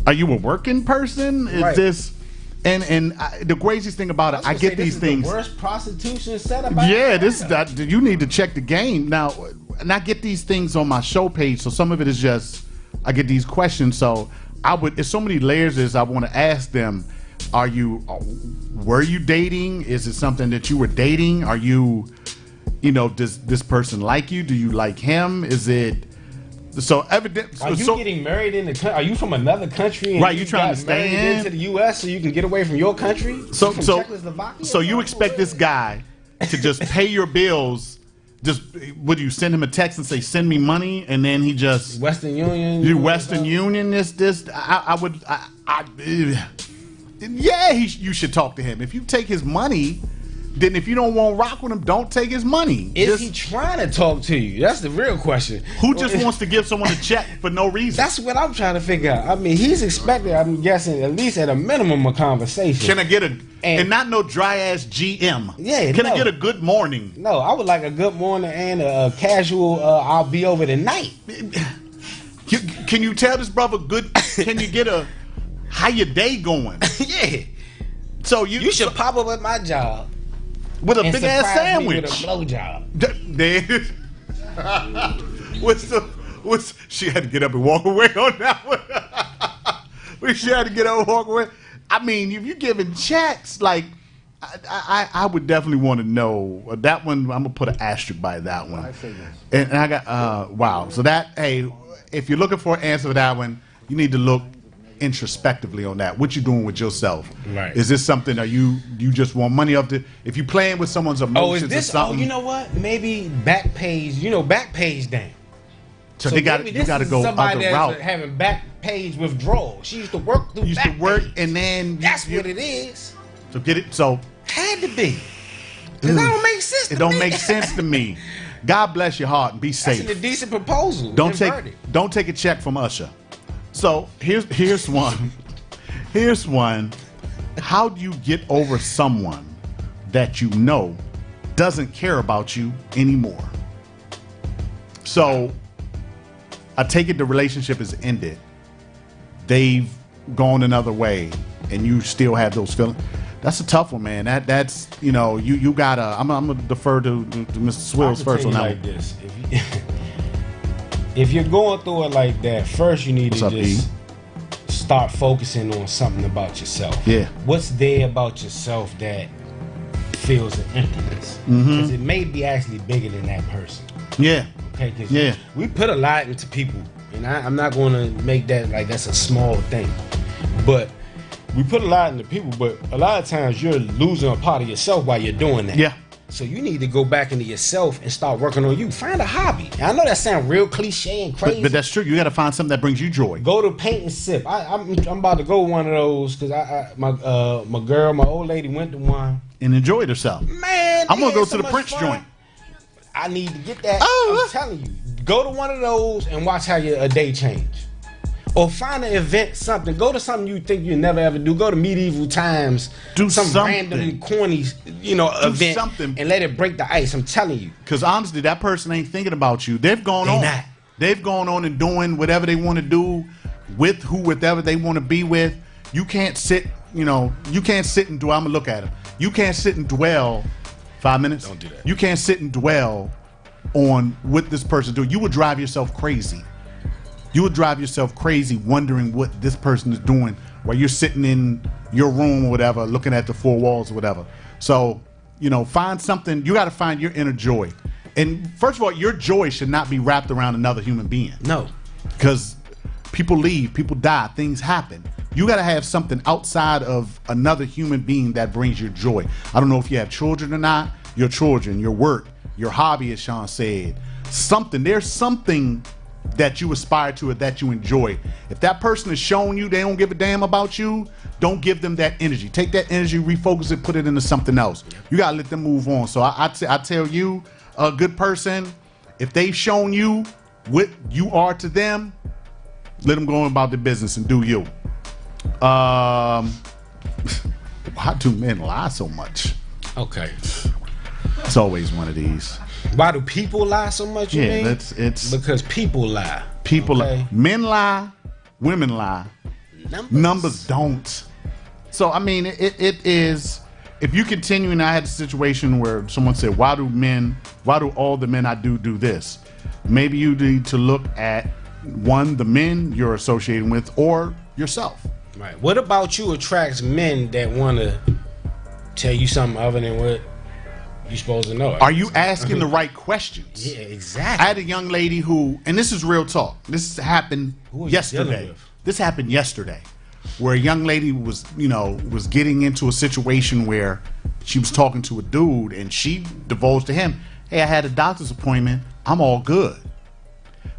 a working person? Is Right. this? And the craziest thing about it, I get these things. The worst prostitution setup. Yeah, you need to check the game now. And I get these things on my show page, so some of it is just I get these questions. So it's so many layers. Is I want to ask them: were you dating? Is it something that you were dating? Are you, does this person like you? Do you like him? Is it? So evident. Are you getting married in the country? Are you from another country? And right, you trying to stay married into the U.S. so you can get away from your country? So Czechoslovakia? You expect this guy to just pay your bills? Just would you send him a text and say send me money, and then he just Western Union? Union. You should talk to him. If you take his money, then if you don't want to rock with him, don't take his money. Is he trying to talk to you? That's the real question. Who just wants to give someone a check for no reason? That's what I'm trying to figure out. I mean, he's expecting, I'm guessing, at least at a minimum, a conversation. Can I get and not no dry ass GM? Yeah. Can I get a good morning? No, I would like a good morning and a casual. I'll be over tonight. Can you tell this brother good? Can you get a how your day going? Yeah. So you should pop up at my job. With a big ass sandwich. With a blowjob. She had to get up and walk away on that one. She had to get up and walk away. I mean, if you're giving checks, like, I would definitely want to know that one. I'm gonna put an asterisk by that one. And I got wow. So if you're looking for an answer for that one, you need to look introspectively on that. What you doing with yourself? Right. Is this something? Are you just want money up to? If you playing with someone's emotions, is this? or something, you know what? Maybe back page. Back page down. So you got to go somebody other route. That's having back page withdrawal. She used to work through. And then that's what it is. So get it. So had to be. Because that don't make sense. It don't make sense to me. God bless your heart and be safe. That's a decent proposal. Don't take a check from Usher. So here's one. Here's one. How do you get over someone that you know doesn't care about you anymore? So I take it the relationship is ended. They've gone another way, and you still have those feelings. That's a tough one, man. That's you gotta. I'm gonna defer to Mr. Swills first on that. Like this. If you're going through it like that, first you need to just start focusing on something about yourself. Yeah. What's there about yourself that feels an emptiness? Because it may be actually bigger than that person. Yeah. Okay. Because we put a lot into people, and I'm not going to make that like that's a small thing, but we put a lot into people. But a lot of times you're losing a part of yourself while you're doing that. Yeah. So you need to go back into yourself and start working on you. Find a hobby. And I know that sounds real cliche and crazy, but that's true. You got to find something that brings you joy. Go to paint and sip. I'm about to go one of those because my old lady went to one and enjoyed herself. Man, I'm gonna go to the Prince joint. I need to get that. I'm telling you, go to one of those and watch how your day change. Or find an event, something. Go to something you think you never ever do. Go to medieval times. Do some something. Random corny, event, something. and let it break the ice. I'm telling you. Because honestly, that person ain't thinking about you. They've gone on. Not. They've gone on and doing whatever they want to do with whoever they want to be with. You can't sit. You can't sit and dwell. I'm gonna look at him. You can't sit and dwell. 5 minutes. Don't do that. You can't sit and dwell on what this person doing. You would drive yourself crazy. You would drive yourself crazy wondering what this person is doing while you're sitting in your room or whatever, looking at the four walls or whatever. So, find something. You got to find your inner joy. And first of all, your joy should not be wrapped around another human being. No. Because people leave, people die, things happen. You got to have something outside of another human being that brings you joy. I don't know if you have children or not, your children, your work, your hobby, as Sean said. There's something that you aspire to or that you enjoy. If that person has shown you they don't give a damn about you, don't give them that energy. Take that energy, refocus it, put it into something else. You gotta let them move on. So I tell you, a good person, if they've shown you what you are to them, let them go about their business and do you. Why do men lie so much? Okay. It's always one of these. Why do people lie so much? You mean? It's because people lie. People okay? lie. Men lie, women lie. Numbers don't. So I mean, it is. If you continue, and I had a situation where someone said, why do all the men I do this? Maybe you need to look at one, the men you're associating with, or yourself. Right. What about you attracts men that want to tell you something other than what you supposed to know? Are you asking the right questions? Yeah, exactly. I had a young lady who, and this is real talk. This happened yesterday. This happened yesterday, where a young lady was getting into a situation where she was talking to a dude, and she divulged to him, "Hey, I had a doctor's appointment. I'm all good."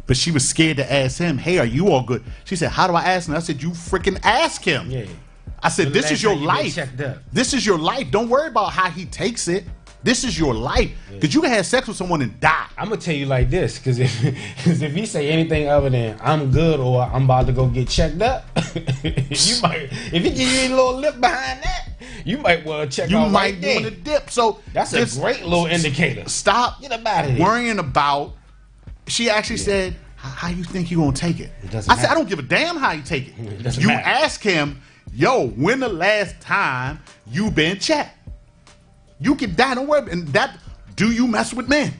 But she was scared to ask him, "Hey, are you all good?" She said, "How do I ask him?" I said, "You freaking ask him." Yeah. I said, "This is your life. Up? This is your life. Don't worry about how he takes it. This is your life." Because you can have sex with someone and die. I'm gonna tell you like this, because if he say anything other than "I'm good" or "I'm about to go get checked up," you might. If he give you a little lip behind that, you might want to check. You out might right want to dip. So that's a great little indicator. Stop Get about it. worrying about. She actually said, "How you think you gonna take it?" I said, "I don't give a damn how you take it. You ask him, yo, when the last time you been checked? You can die. Don't worry. And that, do you mess with men?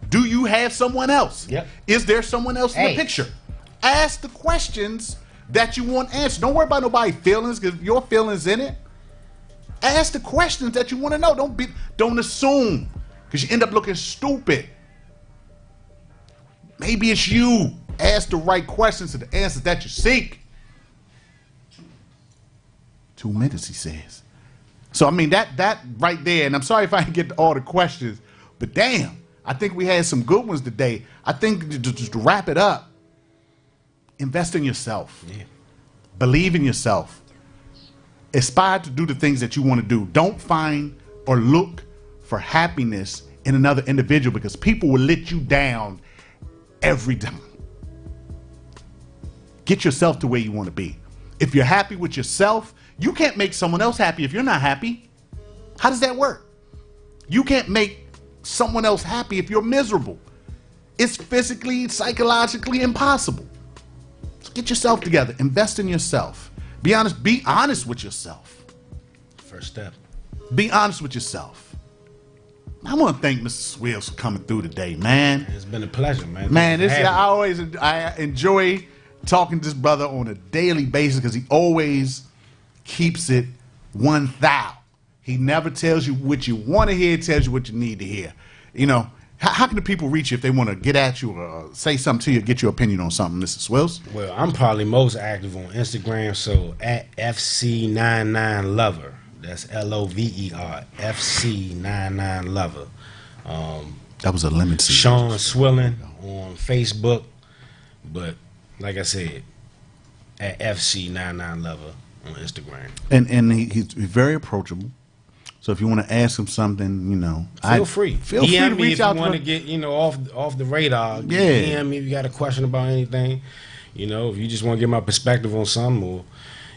Do you have someone else? Yep. Is there someone else in the picture?" Ask the questions that you want answered. Don't worry about nobody's feelings, because your feelings in it. Ask the questions that you want to know. Don't assume, because you end up looking stupid. Maybe it's you. Ask the right questions to the answers that you seek. 2 minutes, he says. So, I mean, that right there, and I'm sorry if I didn't get to all the questions, but damn, I think we had some good ones today. I think just to wrap it up, invest in yourself. Yeah. Believe in yourself. Aspire to do the things that you want to do. Don't find or look for happiness in another individual, because people will let you down every time. Get yourself to where you want to be. If you're happy with yourself, you can't make someone else happy if you're not happy. How does that work? You can't make someone else happy if you're miserable. It's physically, psychologically impossible. So get yourself together. Invest in yourself. Be honest. Be honest with yourself. First step. Be honest with yourself. I want to thank Mr. Swills for coming through today, man. It's been a pleasure, man. Man, I enjoy talking to this brother on a daily basis, because he always keeps it 1,000. He never tells you what you want to hear. He tells you what you need to hear. You know, how can the people reach you if they want to get at you or say something to you, get your opinion on something, Mr. Swills? Well, I'm probably most active on Instagram, so at FC99Lover. That's LOVER, FC99Lover. That was a lemon seed. Sean Swilling on Facebook, but like I said, at FC99Lover on Instagram. And he's very approachable. So if you want to ask him something, feel free. Feel free to reach out if you want to get off the radar. Yeah. DM me if you got a question about anything. If you just want to get my perspective on something, or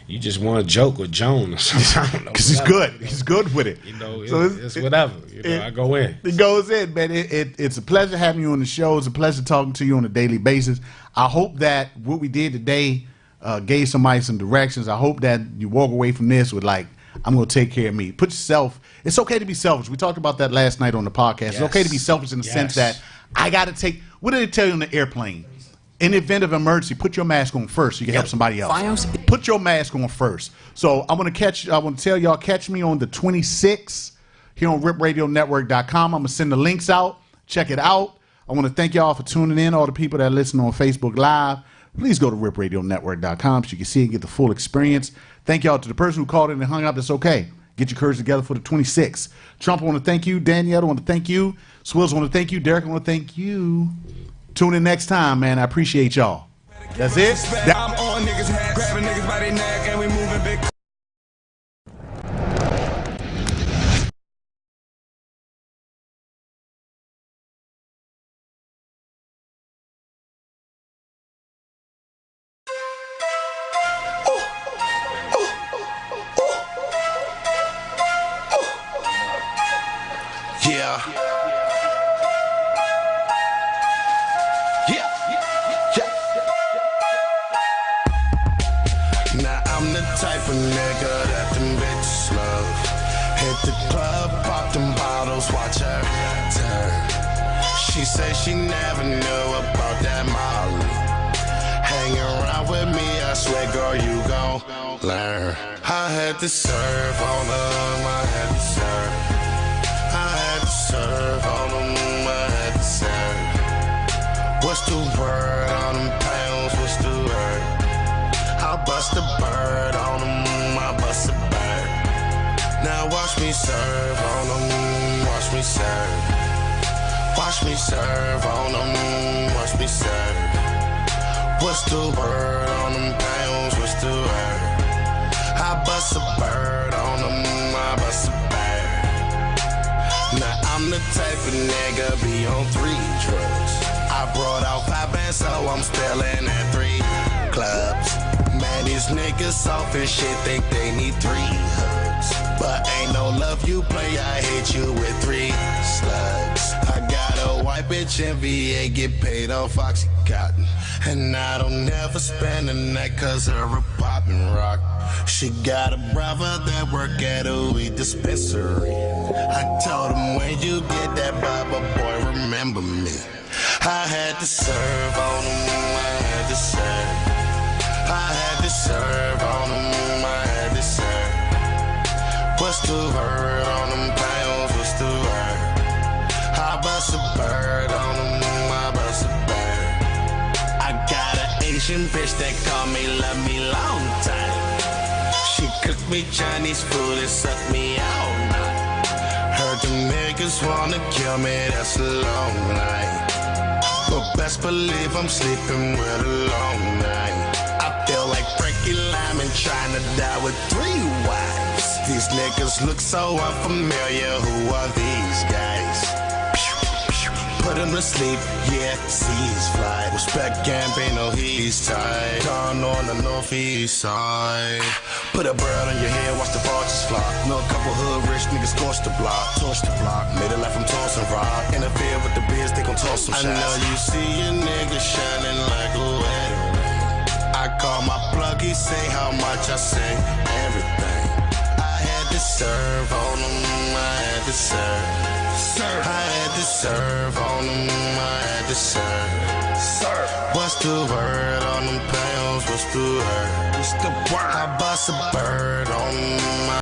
you just want to joke or Joan or something. Because he's good. He's good with it. So it's whatever. I go in. It goes in, man. It's a pleasure having you on the show. It's a pleasure talking to you on a daily basis. I hope that what we did today gave somebody some directions. I hope that you walk away from this with like, I'm going to take care of me. Put yourself. It's okay to be selfish. We talked about that last night on the podcast. Yes. It's okay to be selfish in the sense that I got to take. What did they tell you on the airplane? In the event of emergency, put your mask on first so you can help somebody else. Put your mask on first. So I want to tell y'all, catch me on the 26th here on RipRadioNetwork.com. I'm going to send the links out. Check it out. I want to thank y'all for tuning in. All the people that listen on Facebook Live, please go to RipRadioNetwork.com so you can see and get the full experience. Thank y'all to the person who called in and hung up. That's okay. Get your courage together for the 26th. Trump, I want to thank you. Danielle, I want to thank you. Swills, I want to thank you. Derik, I want to thank you. Tune in next time, man. I appreciate y'all. That's it. I'm on niggas' heads, grabbing niggas by their neck, and we moving big. Yeah. Yeah. Yeah. Now I'm the type of nigga that them bitches love. Hit the club, pop them bottles, watch her turn. She say she never knew about that Molly. Hang around with me, I swear, girl, you gon' learn. I had to serve on them, I had to serve. I had to serve on them, I had to serve. What's the word on them pounds, what's the word? I'll bust a bird on them, I bust a bird. Now watch me serve on them, watch me serve. Watch me serve on them, watch me serve. What's the word on them pounds, what's the word? I bust a bird on them, I bust a bird. Now I'm the type of nigga be on 3 drugs. I brought out 5 bands, so I'm spilling at 3 clubs. Man, these niggas soft as shit, think they need 3 hugs. But ain't no love you play, I hit you with 3 slugs. I got a white bitch in VA, get paid off Oxycontin. And I don't never spend a night cause her a poppin' rock. She got a brother that work at a weed dispensary. I told him when you get that Baba boy, remember me. I had to serve on him, I had to serve. I had to serve on him, I had to serve. What's the word on them pounds, what's the word? I bust a bird on him, I bust a bird. I got an Asian bitch that call me, love me long time. She cooked me Chinese food and sucked me all night. Heard them niggas wanna kill me, that's a long night. But best believe I'm sleeping with a long night. I feel like Frankie Lyman trying to die with 3 wives. These niggas look so unfamiliar, who are these guys? Put him to sleep, yeah, seas fly. Respect Gambino, he's tight. Down on the northeast side. Put a bird on your head, watch the vultures fly. Know a couple hood rich niggas scorched the block. Made it like from tossing rock. Interfere with the biz, they gon' toss some shots. I know you see a nigga shining like a wedding ring. I call my plug, he say how much I say everything. I had to serve on him, I had to serve. I had to serve on them, I had to serve. What's the word on them pounds, what's the word? I bust a bird